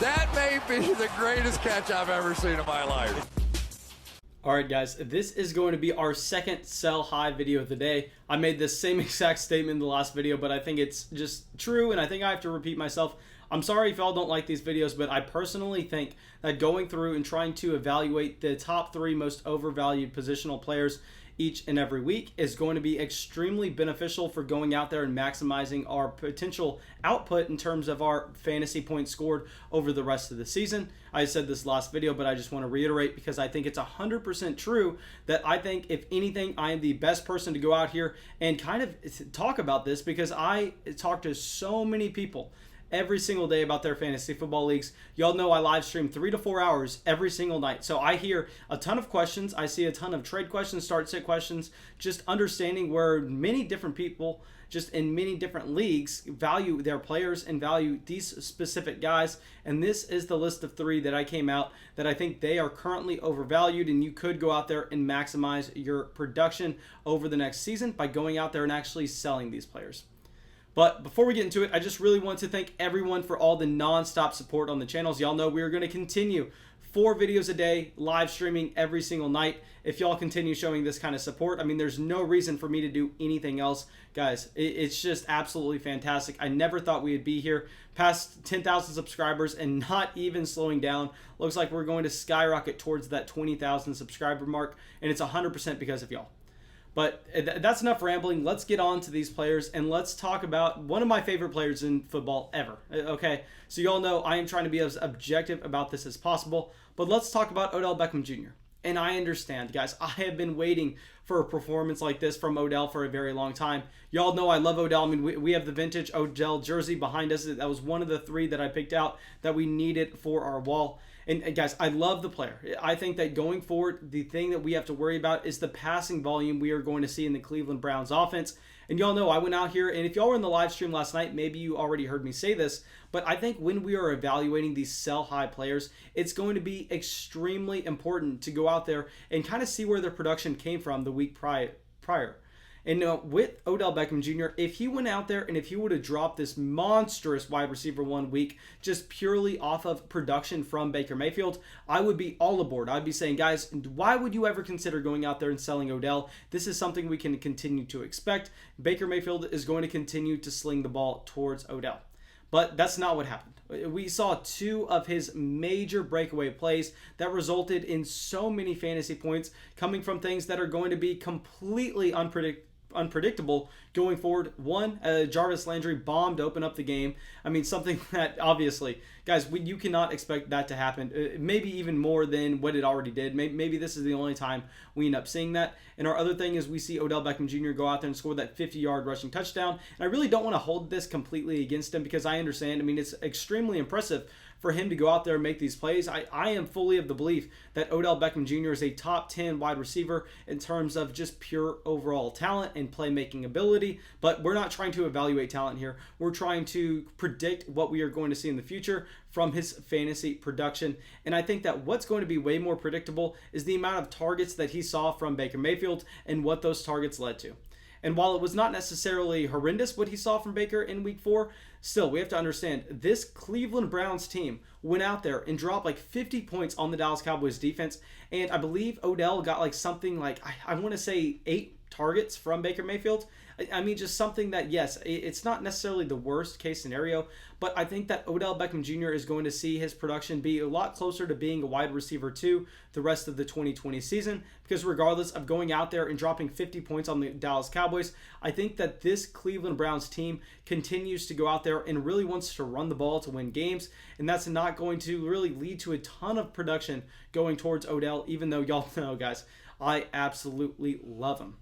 That may be the greatest catch I've ever seen in my life. Alright guys, this is going to be our second sell high video of the day. I made this same exact statement in the last video, but I think it's just true and I think I have to repeat myself. I'm sorry if y'all don't like these videos, but I personally think that going through and trying to evaluate the top 3 most overvalued positional players each and every week is going to be extremely beneficial for going out there and maximizing our potential output in terms of our fantasy points scored over the rest of the season. I said this last video, but I just want to reiterate because I think it's 100% true that I think, if anything, I am the best person to go out here and kind of talk about this because I talk to so many people every single day about their fantasy football leagues. Y'all know I live stream 3 to 4 hours every single night. So I hear a ton of questions. I see a ton of trade questions, start sit questions, just understanding where many different people just in many different leagues value their players and value these specific guys. And this is the list of 3 that I came out that I think they are currently overvalued, and you could go out there and maximize your production over the next season by going out there and actually selling these players. But before we get into it, I just really want to thank everyone for all the non-stop support on the channels. Y'all know we are going to continue 4 videos a day, live streaming every single night. If y'all continue showing this kind of support, I mean, there's no reason for me to do anything else. Guys, it's just absolutely fantastic. I never thought we would be here past 10,000 subscribers and not even slowing down. Looks like we're going to skyrocket towards that 20,000 subscriber mark, and it's 100% because of y'all. But that's enough rambling. Let's get on to these players and let's talk about one of my favorite players in football ever. Okay, so you all know I am trying to be as objective about this as possible, but let's talk about Odell Beckham Jr. And I understand, guys, I have been waiting for a performance like this from Odell for a very long time. Y'all know I love Odell. I mean, we have the vintage Odell jersey behind us. That was one of the 3 that I picked out that we needed for our wall. And guys, I love the player. I think that going forward, the thing that we have to worry about is the passing volume we are going to see in the Cleveland Browns offense. And y'all know I went out here, and if y'all were in the live stream last night, maybe you already heard me say this, but I think when we are evaluating these sell-high players, it's going to be extremely important to go out there and kind of see where their production came from the week prior. And with Odell Beckham Jr., if he went out there and if he would have dropped this monstrous wide receiver 1 week just purely off of production from Baker Mayfield, I would be all aboard. I'd be saying, guys, why would you ever consider going out there and selling Odell? This is something we can continue to expect. Baker Mayfield is going to continue to sling the ball towards Odell. But that's not what happened. We saw 2 of his major breakaway plays that resulted in so many fantasy points coming from things that are going to be completely unpredictable going forward. One, Jarvis Landry bombed to open up the game. I mean, something that obviously, guys, you cannot expect that to happen. Maybe even more than what it already did. Maybe this is the only time we end up seeing that. And our other thing is we see Odell Beckham Jr. go out there and score that 50-yard rushing touchdown. And I really don't want to hold this completely against him because I understand. I mean, it's extremely impressive for him to go out there and make these plays. I am fully of the belief that Odell Beckham Jr. is a top 10 wide receiver in terms of just pure overall talent and playmaking ability, but we're not trying to evaluate talent here. We're trying to predict what we are going to see in the future from his fantasy production. And I think that what's going to be way more predictable is the amount of targets that he saw from Baker Mayfield and what those targets led to. And while it was not necessarily horrendous what he saw from Baker in week 4, still, we have to understand this Cleveland Browns team went out there and dropped like 50 points on the Dallas Cowboys defense. And I believe Odell got like something like, I want to say 8 targets from Baker Mayfield. I mean, just something that, yes, it's not necessarily the worst case scenario, but I think that Odell Beckham Jr. is going to see his production be a lot closer to being a wide receiver 2 the rest of the 2020 season, because regardless of going out there and dropping 50 points on the Dallas Cowboys, I think that this Cleveland Browns team continues to go out there and really wants to run the ball to win games, and that's not going to really lead to a ton of production going towards Odell, even though y'all know, guys, I absolutely love him.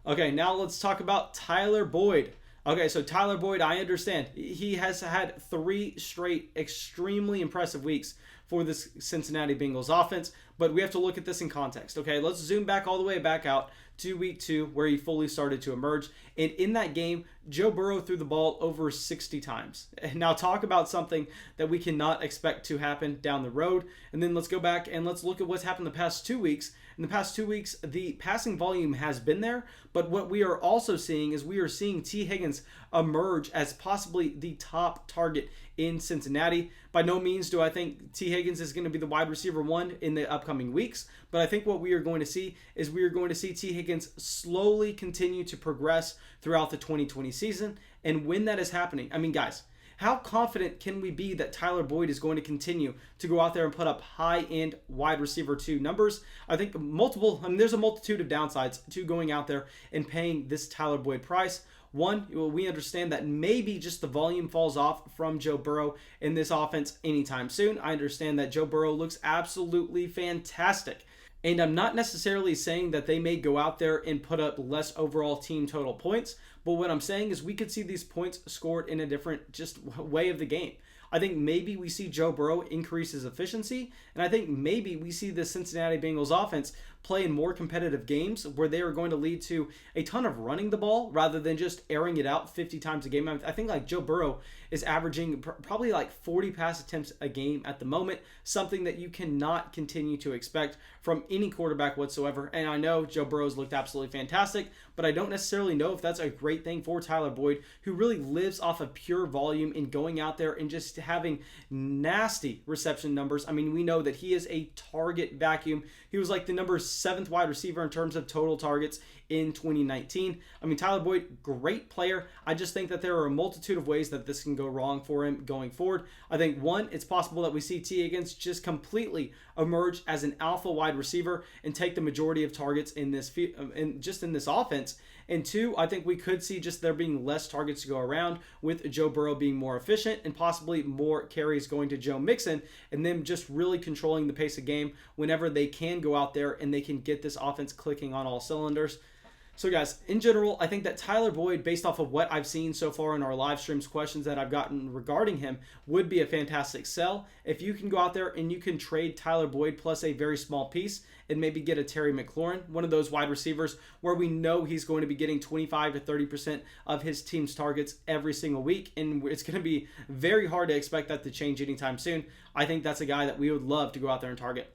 Okay, now let's talk about Tyler Boyd. Okay, so Tyler Boyd, I understand. He has had 3 straight extremely impressive weeks for this Cincinnati Bengals offense, but we have to look at this in context. Okay, let's zoom back all the way back out to week 2 where he fully started to emerge. And in that game, Joe Burrow threw the ball over 60 times. And now talk about something that we cannot expect to happen down the road. And then let's go back and let's look at what's happened the past 2 weeks. In the past 2 weeks, the passing volume has been there, but what we are also seeing is we are seeing T. Higgins emerge as possibly the top target in Cincinnati. By no means do I think T. Higgins is going to be the wide receiver 1 in the upcoming weeks, but I think what we are going to see is we are going to see T. Higgins slowly continue to progress throughout the 2020 season. And when that is happening, I mean, guys, how confident can we be that Tyler Boyd is going to continue to go out there and put up high-end wide receiver 2 numbers? I think there's a multitude of downsides to going out there and paying this Tyler Boyd price. One, we understand that maybe just the volume falls off from Joe Burrow in this offense anytime soon. I understand that Joe Burrow looks absolutely fantastic. And I'm not necessarily saying that they may go out there and put up less overall team total points, but what I'm saying is we could see these points scored in a different just way of the game. I think maybe we see Joe Burrow increase his efficiency, and I think maybe we see the Cincinnati Bengals offense play in more competitive games where they are going to lead to a ton of running the ball rather than just airing it out 50 times a game. I think like Joe Burrow is averaging probably like 40 pass attempts a game at the moment, something that you cannot continue to expect from any quarterback whatsoever. And I know Joe Burrow's looked absolutely fantastic, but I don't necessarily know if that's a great thing for Tyler Boyd, who really lives off of pure volume and going out there and just having nasty reception numbers. I mean, we know that he is a target vacuum. He was like the number 7th wide receiver in terms of total targets in 2019. I mean, Tyler Boyd, great player. I just think that there are a multitude of ways that this can go wrong for him going forward. I think, one, it's possible that we see T. Higgins just completely emerge as an alpha wide receiver and take the majority of targets in this offense. And two, I think we could see just there being less targets to go around with Joe Burrow being more efficient and possibly more carries going to Joe Mixon and them just really controlling the pace of game whenever they can go out there and they can get this offense clicking on all cylinders. So guys, in general, I think that Tyler Boyd, based off of what I've seen so far in our live streams, questions that I've gotten regarding him, would be a fantastic sell. If you can go out there and you can trade Tyler Boyd plus a very small piece and maybe get a Terry McLaurin, one of those wide receivers where we know he's going to be getting 25 to 30% of his team's targets every single week, and it's going to be very hard to expect that to change anytime soon. I think that's a guy that we would love to go out there and target.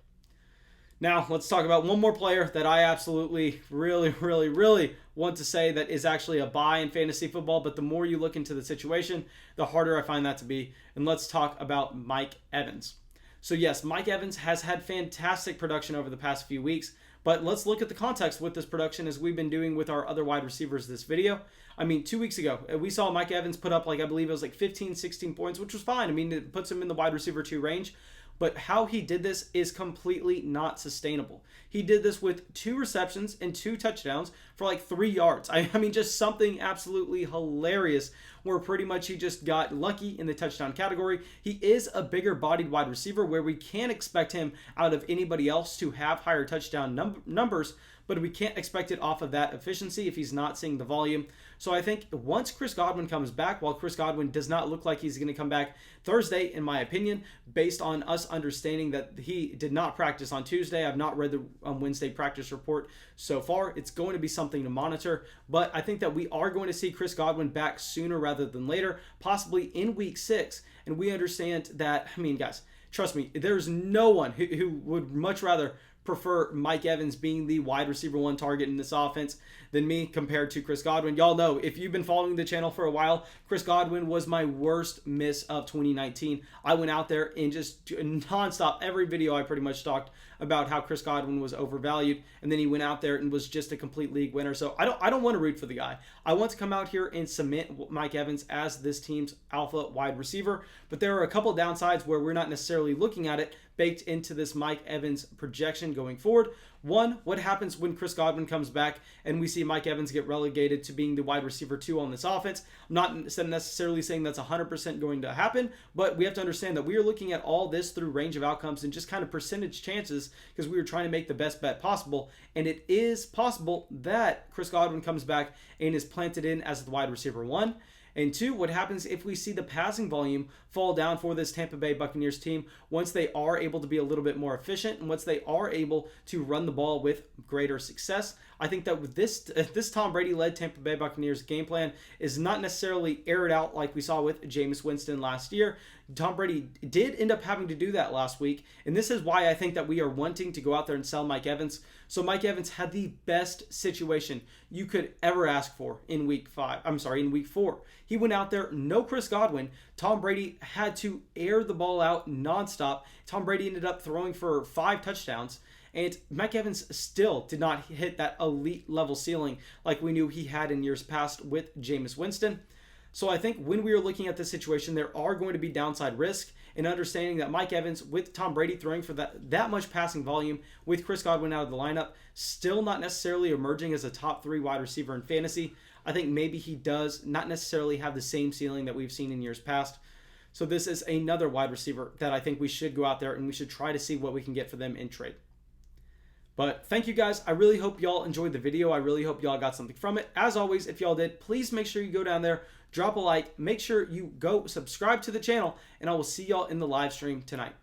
Now, let's talk about one more player that I absolutely, really want to say that is actually a buy in fantasy football, but the more you look into the situation, the harder I find that to be. And let's talk about Mike Evans. So yes, Mike Evans has had fantastic production over the past few weeks, but let's look at the context with this production as we've been doing with our other wide receivers this video. I mean, 2 weeks ago, we saw Mike Evans put up like, I believe it was like 15, 16 points, which was fine. I mean, it puts him in the wide receiver 2 range. But how he did this is completely not sustainable. He did this with 2 receptions and 2 touchdowns for like 3 yards. I mean, just something absolutely hilarious where pretty much he just got lucky in the touchdown category. He is a bigger bodied wide receiver where we can expect him out of anybody else to have higher touchdown numbers, but we can't expect it off of that efficiency if he's not seeing the volume. So I think once Chris Godwin comes back, while Chris Godwin does not look like he's going to come back Thursday, in my opinion, based on us understanding that he did not practice on Tuesday. I've not read the Wednesday practice report so far. It's going to be something to monitor, but I think that we are going to see Chris Godwin back sooner rather than later, possibly in week 6. And we understand that, I mean, guys, trust me, there's no one who would much rather prefer Mike Evans being the wide receiver 1 target in this offense than me compared to Chris Godwin. Y'all know, if you've been following the channel for a while, Chris Godwin was my worst miss of 2019. I went out there and just nonstop, every video I pretty much talked about how Chris Godwin was overvalued, and then he went out there and was just a complete league winner. So I don't want to root for the guy. I want to come out here and cement Mike Evans as this team's alpha wide receiver, but there are a couple of downsides where we're not necessarily looking at it baked into this Mike Evans projection going forward. One, what happens when Chris Godwin comes back and we see Mike Evans get relegated to being the wide receiver 2 on this offense? I'm not necessarily saying that's 100% going to happen, but we have to understand that we are looking at all this through range of outcomes and just kind of percentage chances because we are trying to make the best bet possible. And it is possible that Chris Godwin comes back and is planted in as the wide receiver 1. And 2, what happens if we see the passing volume fall down for this Tampa Bay Buccaneers team once they are able to be a little bit more efficient and once they are able to run the ball with greater success? I think that with this Tom Brady-led Tampa Bay Buccaneers game plan is not necessarily aired out like we saw with Jameis Winston last year. Tom Brady did end up having to do that last week, and this is why I think that we are wanting to go out there and sell Mike Evans. So Mike Evans had the best situation you could ever ask for in week 4. He went out there, no Chris Godwin. Tom Brady had to air the ball out nonstop. Tom Brady ended up throwing for 5 touchdowns. And Mike Evans still did not hit that elite level ceiling like we knew he had in years past with Jameis Winston. So I think when we are looking at this situation, there are going to be downside risk in understanding that Mike Evans, with Tom Brady throwing for that much passing volume, with Chris Godwin out of the lineup, still not necessarily emerging as a top 3 wide receiver in fantasy. I think maybe he does not necessarily have the same ceiling that we've seen in years past. So this is another wide receiver that I think we should go out there and we should try to see what we can get for them in trade. But thank you guys. I really hope y'all enjoyed the video. I really hope y'all got something from it. As always, if y'all did, please make sure you go down there, drop a like, make sure you go subscribe to the channel, and I will see y'all in the live stream tonight.